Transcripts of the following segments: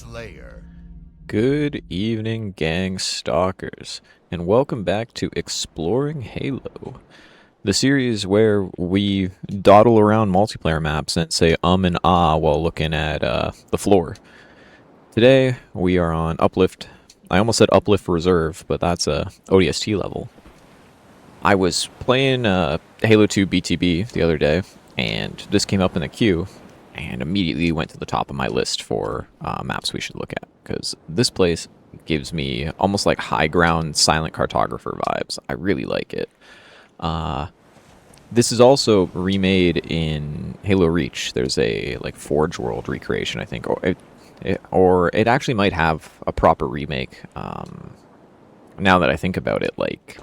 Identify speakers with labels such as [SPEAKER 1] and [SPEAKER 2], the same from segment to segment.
[SPEAKER 1] Slayer.
[SPEAKER 2] Good evening, gang stalkers, and welcome back to Exploring Halo, the series where we dawdle around multiplayer maps and say and ah while looking at the floor. Today, we are on Uplift. I almost said Uplift Reserve, but that's a ODST level. I was playing Halo 2 BTB the other day, and this came up in the queue, and immediately went to the top of my list for maps we should look at, because this place gives me almost like high ground silent cartographer vibes. I really like it. This is also remade in Halo Reach. There's a like Forge World recreation, I think, or it actually might have a proper remake. Now that I think about it, like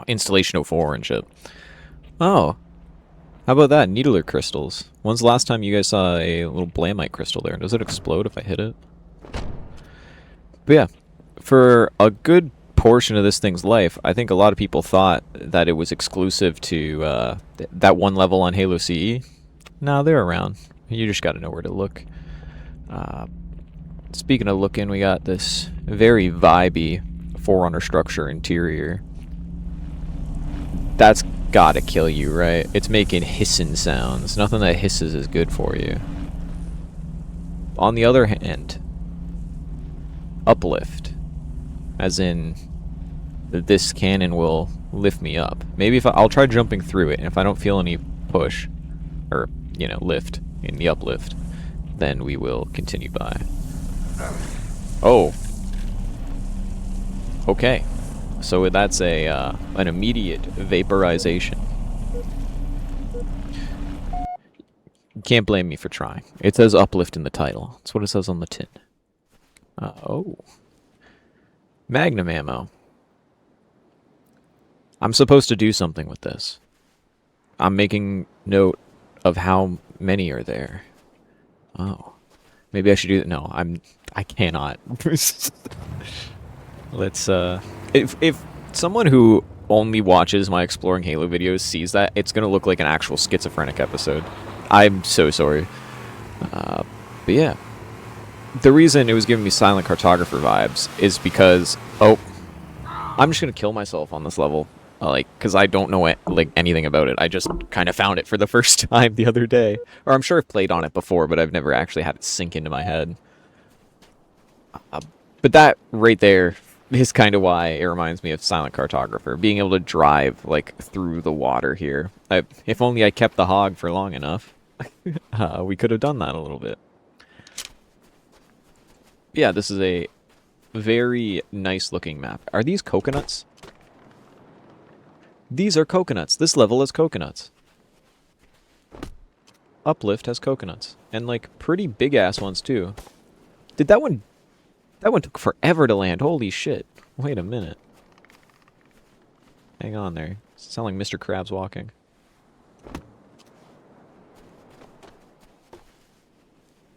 [SPEAKER 2] Installation 04 and shit. Oh, how about that? Needler crystals. When's the last time you guys saw a little blamite crystal there? Does it explode if I hit it? But yeah, for a good portion of this thing's life, I think a lot of people thought that it was exclusive to that one level on Halo CE. No, they're around. You just gotta know where to look. Speaking of looking, we got this very vibey Forerunner structure interior. That's gotta kill you, right? It's making hissing sounds. Nothing that hisses is good for you. On the other hand, Uplift, as in this cannon will lift me up. Maybe if I'll try jumping through it, and if I don't feel any push, or, lift in the uplift, then we will continue by. Oh. Okay. So that's an immediate vaporization. You can't blame me for trying. It says Uplift in the title. That's what it says on the tin. Oh. Magnum ammo. I'm supposed to do something with this. I'm making note of how many are there. Oh. Maybe I should do that. No, I cannot. Let's if someone who only watches my Exploring Halo videos sees that, it's gonna look like an actual schizophrenic episode. I'm so sorry. But yeah. The reason it was giving me silent cartographer vibes is because, I'm just gonna kill myself on this level. Because I don't know anything about it. I just kind of found it for the first time the other day. Or I'm sure I've played on it before, but I've never actually had it sink into my head. But that right there is kind of why it reminds me of Silent Cartographer. Being able to drive, through the water here. If only I kept the hog for long enough, we could have done that a little bit. Yeah, this is a very nice looking map. Are these coconuts? These are coconuts. This level is coconuts. Uplift has coconuts. And, pretty big-ass ones, too. Did that one... That one took forever to land. Holy shit. Wait a minute. Hang on there. Sound like Mr. Krabs walking.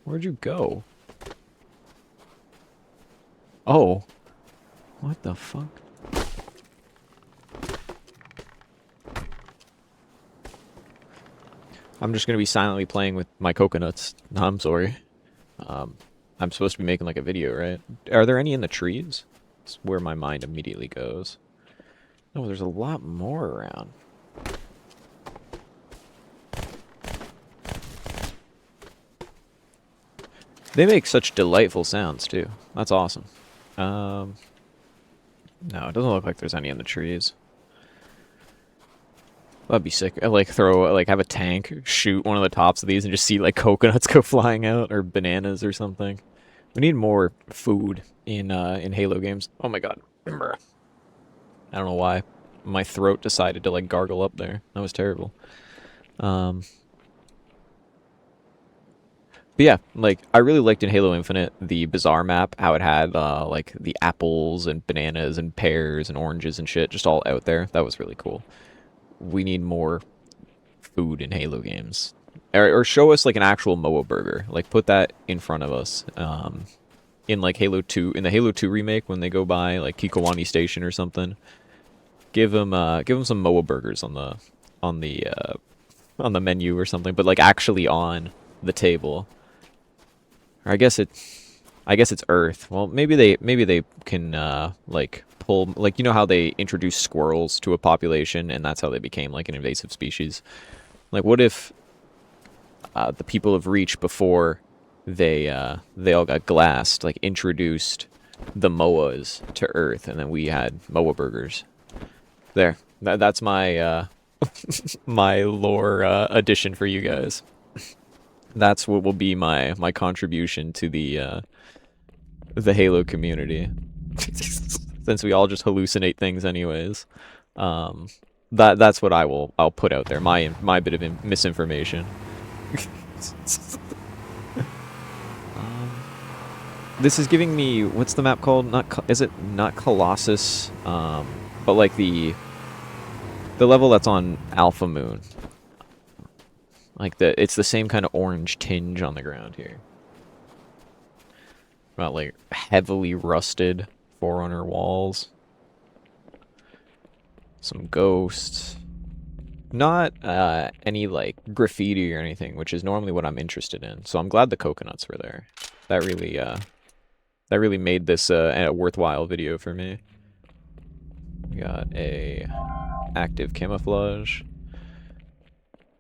[SPEAKER 2] Where'd you go? Oh. What the fuck? I'm just going to be silently playing with my coconuts. No, I'm sorry. I'm supposed to be making, a video, right? Are there any in the trees? That's where my mind immediately goes. No, there's a lot more around. They make such delightful sounds, too. That's awesome. No, it doesn't look like there's any in the trees. That'd be sick. Have a tank, shoot one of the tops of these, and just see, coconuts go flying out, or bananas or something. We need more food in Halo games. Oh my god. I don't know why. My throat decided to, gargle up there. That was terrible. But yeah, I really liked in Halo Infinite the Bazaar map, how it had, the apples and bananas and pears and oranges and shit just all out there. That was really cool. We need more food in Halo games. Or show us, an actual Moa burger. Put that in front of us. In, Halo 2... In the Halo 2 remake, when they go by, Kikowani Station or something. Give them some Moa burgers on the menu or something. But, actually on the table. Or I guess it's Earth. Well, maybe they can like pull, like, you know how they introduce squirrels to a population and that's how they became like an invasive species. Like, what if the people of Reach, before they all got glassed, like introduced the Moas to Earth, and then we had Moa burgers. There, that's my my lore addition for you guys. That's what will be my contribution to the Halo community. Since we all just hallucinate things anyways. Um, that's what I'll put out there. My bit of misinformation. um, this is giving me, what's the map called? Is it not Colossus? But like the level that's on Alpha Moon. Like it's the same kind of orange tinge on the ground here. About like heavily rusted Forerunner walls. Some ghosts. Not any like graffiti or anything, which is normally what I'm interested in. So I'm glad the coconuts were there. That really made this a worthwhile video for me. We got a active camouflage.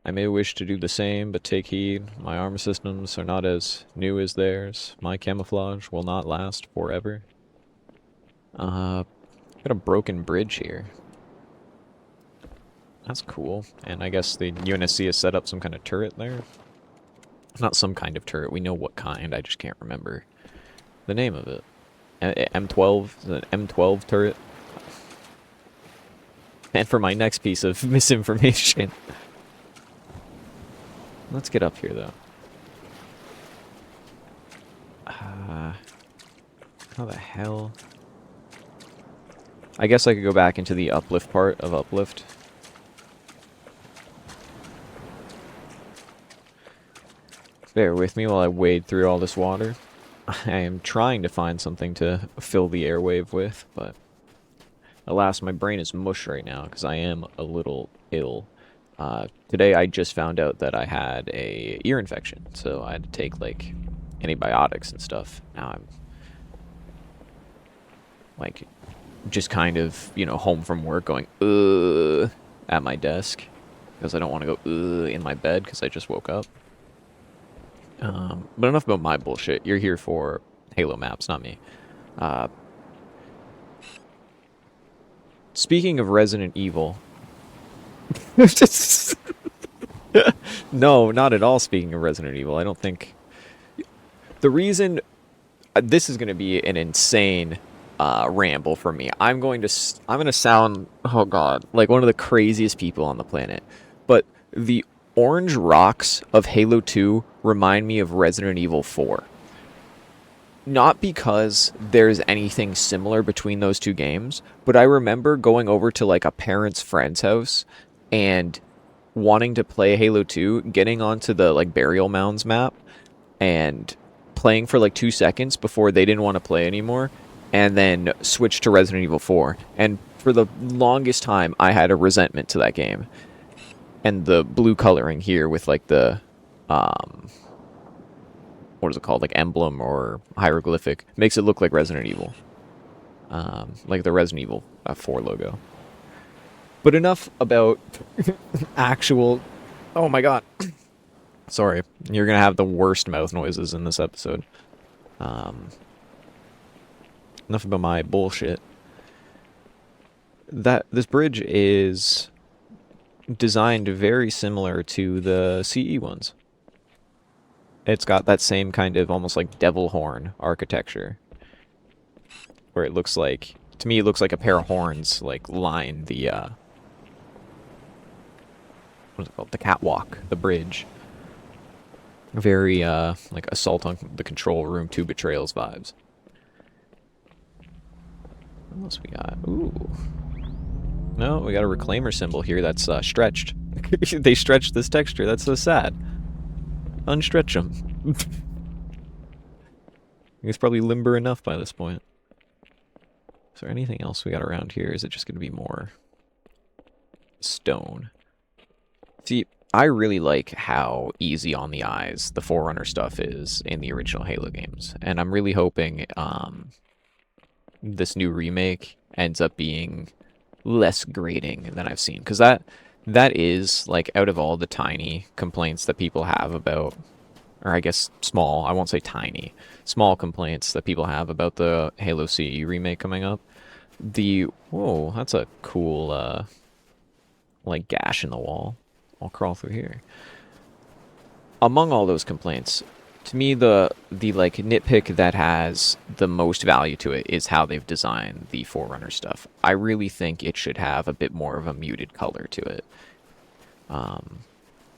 [SPEAKER 2] I may wish to do the same, but take heed. My armor systems are not as new as theirs. My camouflage will not last forever. Got a broken bridge here. That's cool. And I guess the UNSC has set up some kind of turret there. Not some kind of turret. We know what kind. I just can't remember the name of it. M12? Is it an M12 turret? And for my next piece of misinformation. Let's get up here, though. How the hell? I guess I could go back into the Uplift part of Uplift. Bear with me while I wade through all this water. I am trying to find something to fill the airwave with, but alas, my brain is mush right now because I am a little ill. Today I just found out that I had a ear infection, so I had to take like antibiotics and stuff. Now I'm like just kind of, you know, home from work going at my desk because I don't want to go in my bed because I just woke up. But enough about my bullshit. You're here for Halo maps, not me. Speaking of Resident Evil. No, not at all speaking of Resident Evil. I don't think... The reason... this is going to be an insane ramble for me. I'm going to sound, oh god, like one of the craziest people on the planet. But the orange rocks of Halo 2 remind me of Resident Evil 4. Not because there's anything similar between those two games, but I remember going over to like a parent's friend's house and wanting to play Halo 2, getting onto the like burial mounds map and playing for like 2 seconds before they didn't want to play anymore, and then switch to Resident Evil 4. And for the longest time, I had a resentment to that game. And the blue coloring here with like the, what is it called? Like emblem or hieroglyphic makes it look like Resident Evil. Like the Resident Evil 4 logo. But enough about actual... Oh my god. Sorry. You're going to have the worst mouth noises in this episode. Enough about my bullshit. This bridge is designed very similar to the CE ones. It's got that same kind of almost like devil horn architecture. Where it looks like, to me it looks like a pair of horns like line the what is it called? The catwalk, the bridge. Very like Assault on the Control Room 2 Betrayals vibes. What else we got? Ooh. No, we got a reclaimer symbol here that's stretched. They stretched this texture. That's so sad. Unstretch them. It's probably limber enough by this point. Is there anything else we got around here? Is it just going to be more stone? See, I really like how easy on the eyes the Forerunner stuff is in the original Halo games, and I'm really hoping this new remake ends up being less grating than I've seen, because that is like out of all the tiny complaints that people have about, or I guess small, I won't say tiny, small complaints that people have about the Halo CE remake coming up. The whoa, that's a cool like gash in the wall. I'll crawl through here. Among all those complaints, to me the like nitpick that has the most value to it is how they've designed the Forerunner stuff. I really think it should have a bit more of a muted color to it.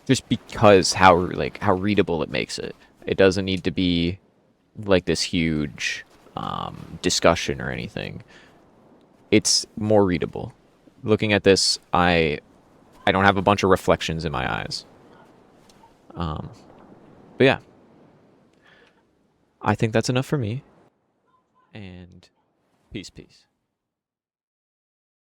[SPEAKER 2] Just because how readable it makes it. It doesn't need to be like this huge discussion or anything. It's more readable. Looking at this, I don't have a bunch of reflections in my eyes. But yeah, I think that's enough for me. And peace, peace.